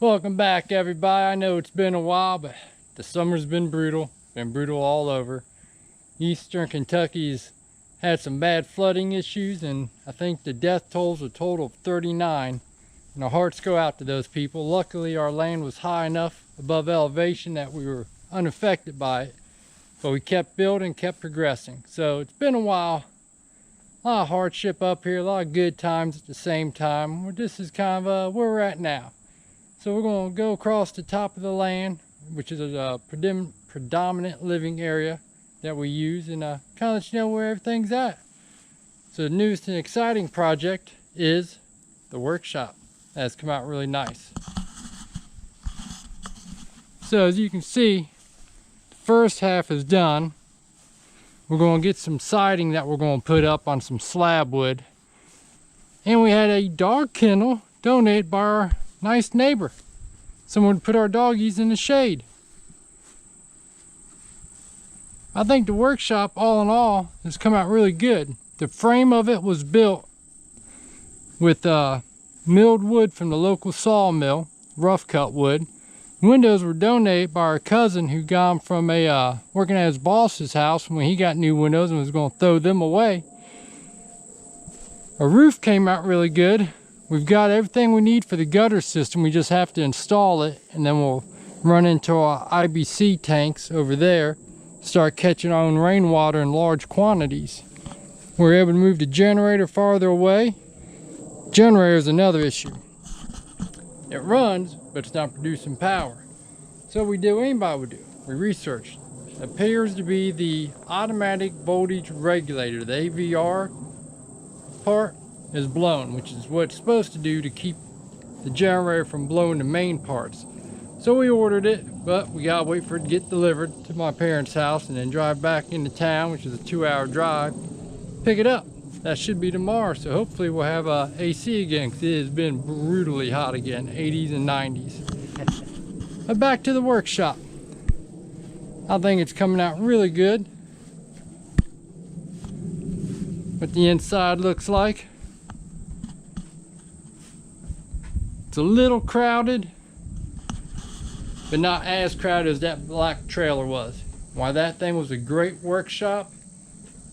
Welcome back, everybody. I know it's been a while, but the summer's been brutal all over. Eastern Kentucky's had some bad flooding issues, and I think the death toll's a total of 39. And our hearts go out to those people. Luckily, our land was high enough above elevation that we were unaffected by it, but we kept building, kept progressing. So it's been a while. A lot of hardship up here, a lot of good times at the same time. This is kind of where we're at now. So we're going to go across the top of the land, which is a predominant living area that we use, and kind of let you know where everything's at. So the newest and exciting project is the workshop. That's come out really nice. So as you can see, the first half is done. We're going to get some siding that we're going to put up on some slab wood. And we had a dog kennel donated by our nice neighbor. Someone put our doggies in the shade. I think the workshop, all in all, has come out really good. The frame of it was built with milled wood from the local sawmill, rough cut wood. Windows were donated by our cousin who got them from working at his boss's house when he got new windows and was going to throw them away. Our roof came out really good. We've got everything we need for the gutter system. We just have to install it, and then we'll run into our IBC tanks over there, start catching our own rainwater in large quantities. We're able to move the generator farther away. Generator is another issue. It runs, but it's not producing power. So we did what anybody would do. We researched. It appears to be the automatic voltage regulator, the AVR part, is blown, which is what it's supposed to do to keep the generator from blowing the main parts. So we ordered it, but we gotta wait for it to get delivered to my parents' house and then drive back into town, which is a 2-hour drive, pick it up. That should be tomorrow, so hopefully we'll have AC again, because it has been brutally hot again, 80s and 90s. But back to the workshop. I think it's coming out really good. What the inside looks like. It's a little crowded, but not as crowded as that black trailer was. Why, that thing was a great workshop.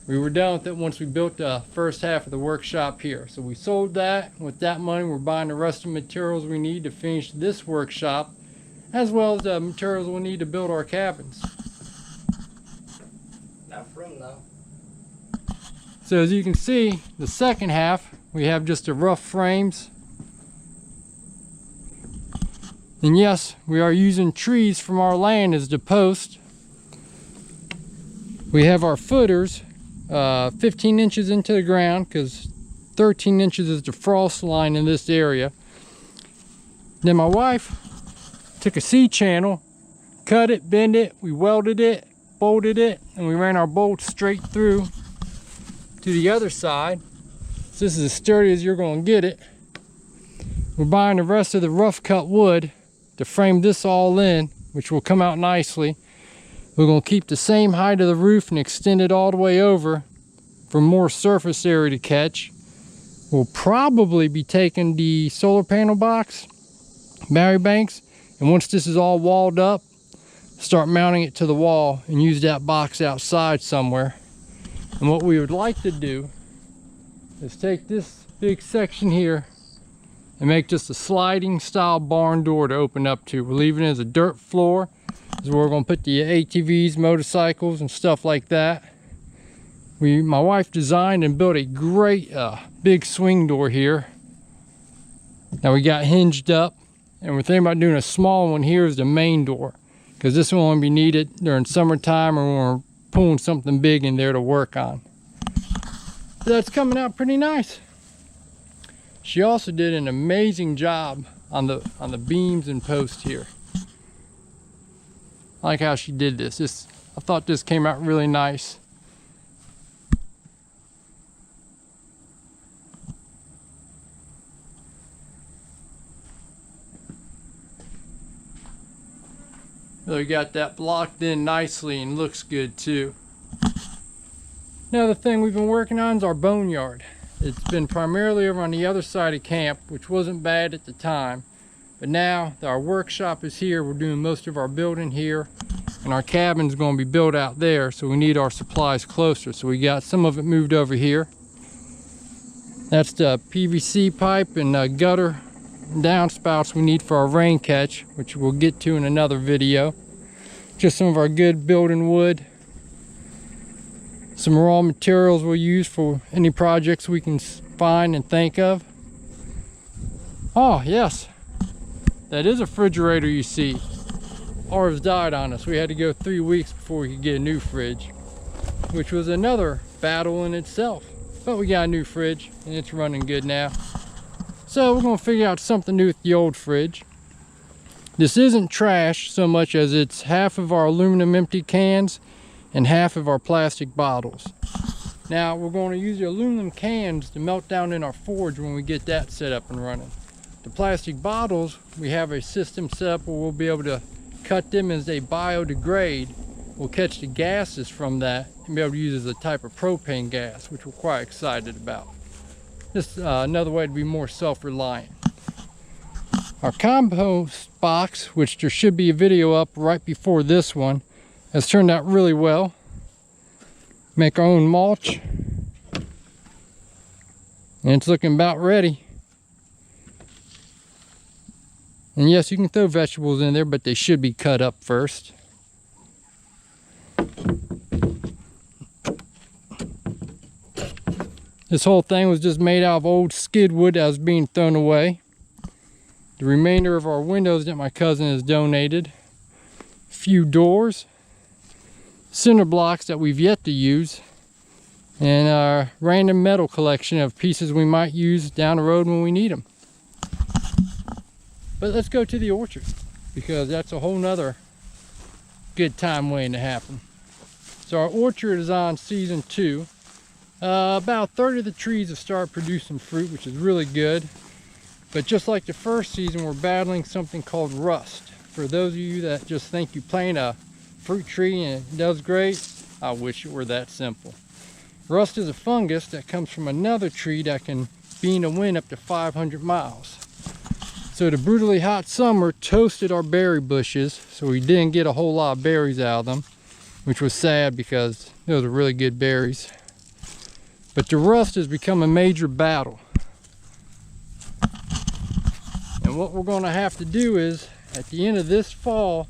We were done with it once we built the first half of the workshop here. So we sold that. With that money, we're buying the rest of the materials we need to finish this workshop, as well as the materials we'll need to build our cabins. Enough room though. So as you can see, the second half, we have just the rough frames. And yes, we are using trees from our land as the post. We have our footers 15 inches into the ground, because 13 inches is the frost line in this area. Then my wife took a C-channel, cut it, bent it, we welded it, bolted it, and we ran our bolts straight through to the other side. So this is as sturdy as you're going to get it. We're buying the rest of the rough cut wood to frame this all in, which will come out nicely. We're going to keep the same height of the roof and extend it all the way over for more surface area to catch. We'll probably be taking the solar panel box, battery banks, and once this is all walled up, start mounting it to the wall and use that box outside somewhere. And what we would like to do is take this big section here and make just a sliding style barn door to open up to. We're leaving it as a dirt floor. This is where we're going to put the ATVs, motorcycles, and stuff like that. My wife designed and built a great big swing door here. Now we got hinged up, and we're thinking about doing a small one here as the main door, because this one will be needed during summertime or when we're pulling something big in there to work on. So that's coming out pretty nice. She also did an amazing job on the beams and posts here. I like how she did this. I thought this came out really nice. So we got that blocked in nicely and looks good too. Another thing we've been working on is our boneyard. It's been primarily over on the other side of camp, which wasn't bad at the time. But now that our workshop is here, we're doing most of our building here, and our cabin's going to be built out there, so we need our supplies closer. So we got some of it moved over here. That's the PVC pipe and gutter downspouts we need for our rain catch, which we'll get to in another video. Just some of our good building wood. Some raw materials we'll use for any projects we can find and think of. Oh yes, that is a refrigerator you see. Ours died on us. We had to go 3 weeks before we could get a new fridge, which was another battle in itself. But we got a new fridge and it's running good now. So we're gonna figure out something new with the old fridge. This isn't trash so much as it's half of our aluminum empty cans and half of our plastic bottles. Now we're going to use the aluminum cans to melt down in our forge when we get that set up and running. The plastic bottles, we have a system set up where we'll be able to cut them as they biodegrade. We'll catch the gases from that and be able to use as a type of propane gas, which we're quite excited about. Just another way to be more self-reliant. Our compost box, which there should be a video up right before this one, has turned out really well. Make our own mulch, and it's looking about ready. And yes, you can throw vegetables in there, but they should be cut up first. This whole thing was just made out of old skid wood that was being thrown away. The remainder of our windows that my cousin has donated. A few doors. Cinder blocks that we've yet to use, and our random metal collection of pieces we might use down the road when we need them. But let's go to the orchard, because that's a whole nother good time waiting to happen. So our orchard is on season 2. About 30 of the trees have started producing fruit, which is really good. But just like the first season, we're battling something called rust. For those of you that just think you plant a fruit tree and it does great, I wish it were that simple. Rust is a fungus that comes from another tree that can be in the wind up to 500 miles. So the brutally hot summer toasted our berry bushes, so we didn't get a whole lot of berries out of them, which was sad because those are really good berries. But the rust has become a major battle. And what we're going to have to do is, at the end of this fall,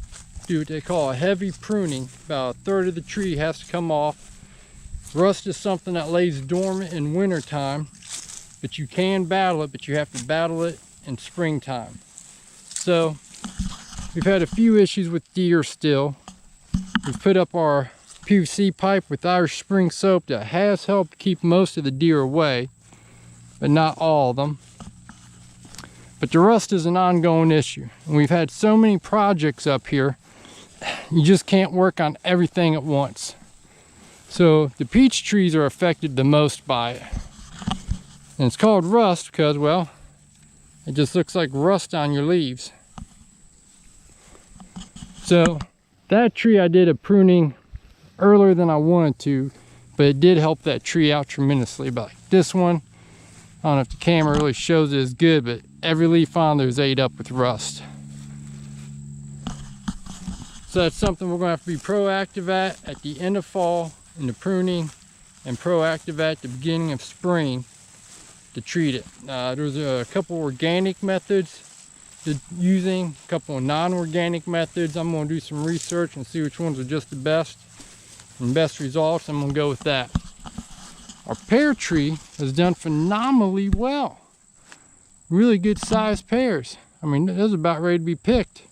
do what they call a heavy pruning. About a third of the tree has to come off. Rust is something that lays dormant in winter time, but you can battle it, but you have to battle it in springtime. So we've had a few issues with deer still. We've put up our PVC pipe with Irish Spring soap that has helped keep most of the deer away, but not all of them. But the rust is an ongoing issue, and we've had so many projects up here, you just can't work on everything at once. So the peach trees are affected the most by it. And it's called rust because, well, it just looks like rust on your leaves. So that tree I did a pruning earlier than I wanted to, but it did help that tree out tremendously. But like this one, I don't know if the camera really shows it as good, but every leaf on there is ate up with rust. So that's something we're going to have to be proactive at the end of fall in the pruning, and proactive at the beginning of spring to treat it. There's a couple organic methods using, a couple of non-organic methods. I'm going to do some research and see which ones are just the best and best results. I'm going to go with that. Our pear tree has done phenomenally well. Really good sized pears. I mean, those are about ready to be picked.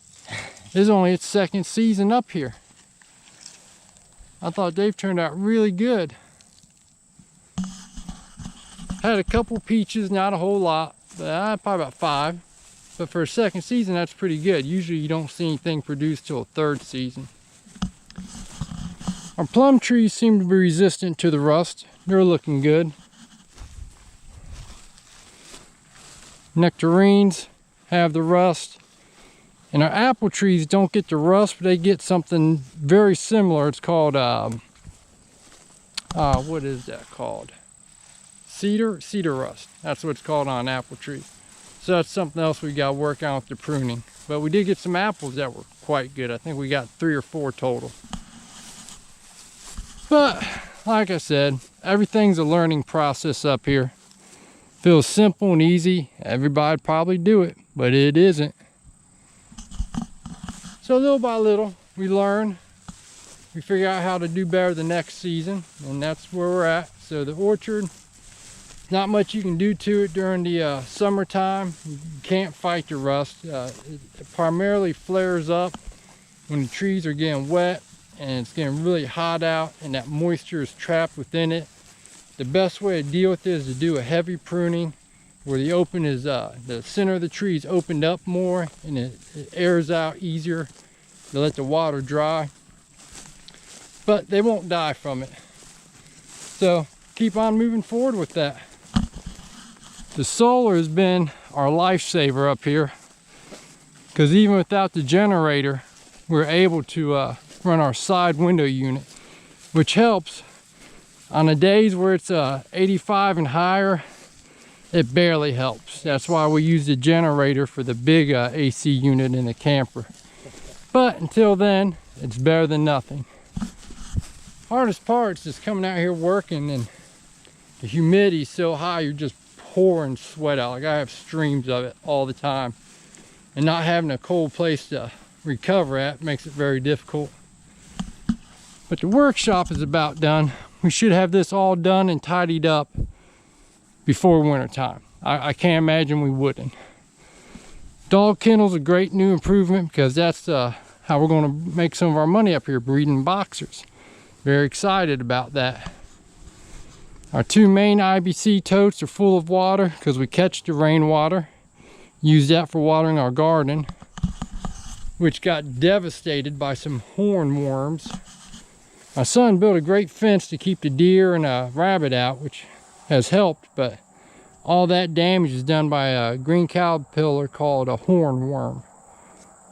This is only its second season up here. I thought they've turned out really good. Had a couple peaches, not a whole lot, but probably about 5. But for a second season, that's pretty good. Usually you don't see anything produced till a 3rd season. Our plum trees seem to be resistant to the rust. They're looking good. Nectarines have the rust. And our apple trees don't get the rust, but they get something very similar. It's called, what is that called? Cedar rust. That's what it's called on an apple tree. So that's something else we got to work on with the pruning. But we did get some apples that were quite good. I think we got 3 or 4 total. But like I said, everything's a learning process up here. Feels simple and easy. Everybody'd probably do it, but it isn't. So little by little, we learn. We figure out how to do better the next season, and that's where we're at. So the orchard, not much you can do to it during the summertime. You can't fight the rust. It primarily flares up when the trees are getting wet and it's getting really hot out and that moisture is trapped within it. The best way to deal with this is to do a heavy pruning where the open is the center of the tree is opened up more and it airs out easier to let the water dry. But they won't die from it. So keep on moving forward with that. The solar has been our lifesaver up here, because even without the generator, we're able to run our side window unit, which helps. On the days where it's 85 and higher, it barely helps. That's why we use the generator for the big AC unit in the camper. But until then, it's better than nothing. Hardest part is just coming out here working and the humidity's so high, you're just pouring sweat out. Like I have streams of it all the time, and not having a cold place to recover at makes it very difficult. But the workshop is about done. We should have this all done and tidied up before winter time. I can't imagine we wouldn't. Dog kennel's a great new improvement, because that's how we're going to make some of our money up here, breeding boxers. Very excited about that. Our 2 main IBC totes are full of water because we catch the rainwater. Use that for watering our garden, which got devastated by some hornworms. My son built a great fence to keep the deer and a rabbit out, which has helped, but all that damage is done by a green caterpillar called a hornworm.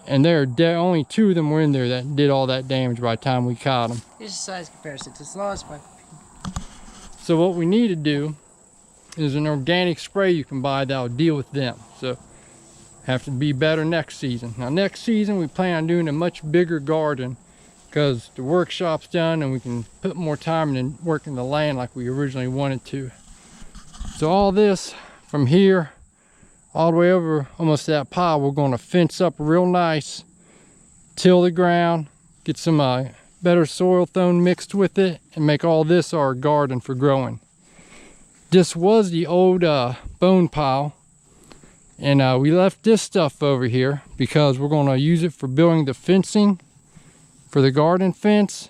And only 2 of them were in there that did all that damage by the time we caught them. Here's a size comparison to Sloss. So what we need to do is an organic spray you can buy that'll deal with them. So have to be better next season. Now next season we plan on doing a much bigger garden, because the workshop's done and we can put more time in working the land like we originally wanted to. So all this from here all the way over almost to that pile, we're going to fence up real nice, till the ground, get some better soil thrown mixed with it, and make all this our garden for growing. This was the old bone pile, and we left this stuff over here because we're going to use it for building the fencing for the garden fence.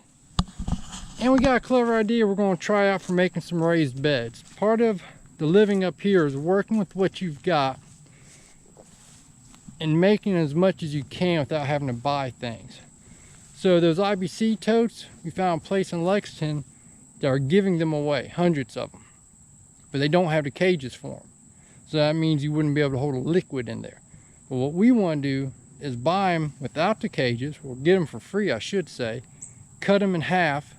And we got a clever idea we're going to try out for making some raised beds. Part of the living up here is working with what you've got and making as much as you can without having to buy things. So those IBC totes, we found a place in Lexington that are giving them away, hundreds of them, but they don't have the cages for them. So that means you wouldn't be able to hold a liquid in there. But what we want to do is buy them without the cages. We'll get them for free, I should say. Cut them in half.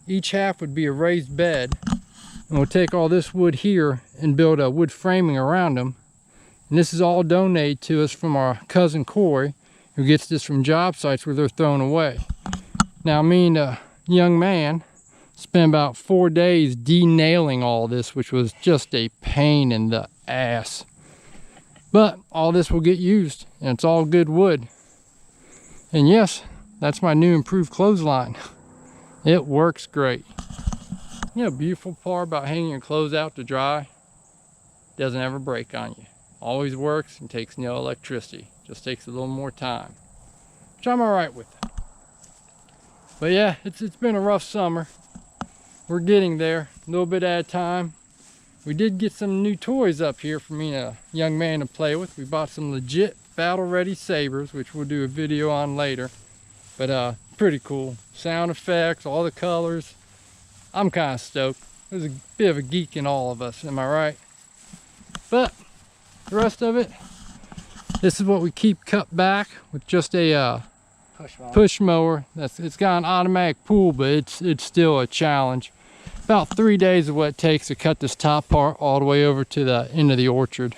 Each half would be a raised bed. And we'll take all this wood here and build a wood framing around them. And this is all donated to us from our cousin Corey, who gets this from job sites where they're thrown away. Now me and a young man spent about 4 days denailing all this, which was just a pain in the ass. But all this will get used, and it's all good wood. And yes, that's my new improved clothesline. It works great. You know, the beautiful part about hanging your clothes out to dry, it doesn't ever break on you. Always works and takes no electricity. Just takes a little more time, which I'm all right with. But yeah, it's been a rough summer. We're getting there, a little bit at a time. We did get some new toys up here for me and a young man to play with. We bought some legit battle-ready sabers, which we'll do a video on later. But pretty cool. Sound effects, all the colors. I'm kind of stoked. There's a bit of a geek in all of us, am I right? But the rest of it, this is what we keep cut back with just a push mower. It's got an automatic pull, but it's still a challenge. About 3 days of what it takes to cut this top part all the way over to the end of the orchard.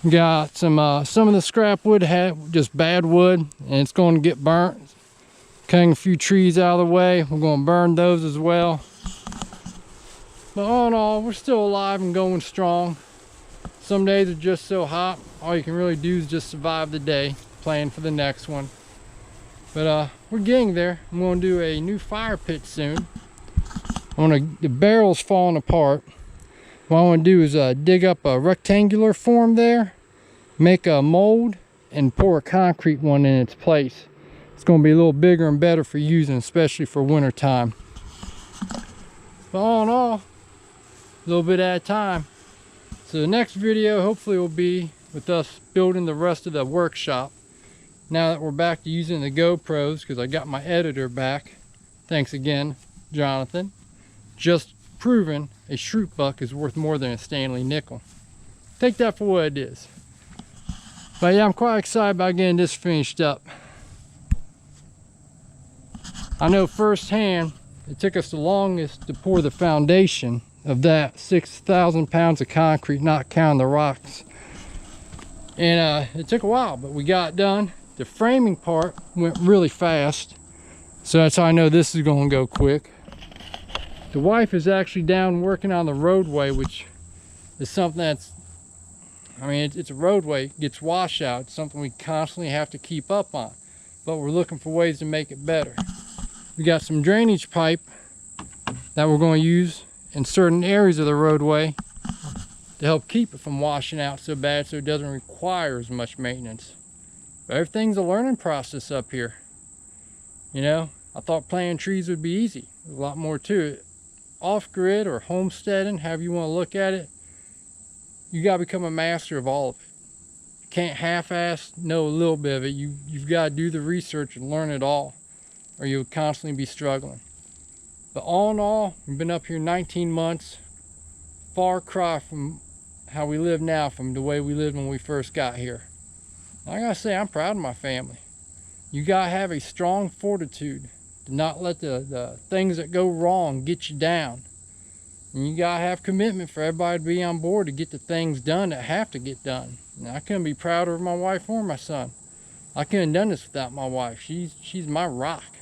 Got some of the scrap wood had just bad wood, and it's going to get burnt. Cutting a few trees out of the way. We're going to burn those as well. But all in all, we're still alive and going strong. Some days are just so hot, all you can really do is just survive the day, plan for the next one. But we're getting there. I'm going to do a new fire pit soon. The barrel's falling apart. What I want to do is dig up a rectangular form there, make a mold, and pour a concrete one in its place. It's going to be a little bigger and better for using, especially for winter time. But all in all, a little bit at a time. So the next video hopefully will be with us building the rest of the workshop. Now that we're back to using the GoPros, because I got my editor back. Thanks again, Jonathan. Just proven a Schrute buck is worth more than a Stanley nickel. Take that for what it is. But yeah, I'm quite excited about getting this finished up. I know firsthand it took us the longest to pour the foundation of that 6,000 pounds of concrete, not counting the rocks. And it took a while, but we got it done. The framing part went really fast, so that's how I know this is going to go quick. The wife is actually down working on the roadway, which is something that's, I mean, it's a roadway, it gets washout. It's something we constantly have to keep up on, but we're looking for ways to make it better. We got some drainage pipe that we're going to use in certain areas of the roadway to help keep it from washing out so bad, so it doesn't require as much maintenance. But everything's a learning process up here. You know, I thought planting trees would be easy. There's a lot more to it. Off-grid or homesteading, however you want to look at it, you got to become a master of all of it. You can't half-ass know a little bit of it. You've got to do the research and learn it all, or you'll constantly be struggling. But all in all, we've been up here 19 months. Far cry from how we live now from the way we lived when we first got here. I gotta say, I'm proud of my family. You gotta have a strong fortitude to not let the things that go wrong get you down. And you gotta have commitment for everybody to be on board to get the things done that have to get done. And I couldn't be prouder of my wife or my son. I couldn't have done this without my wife. She's my rock.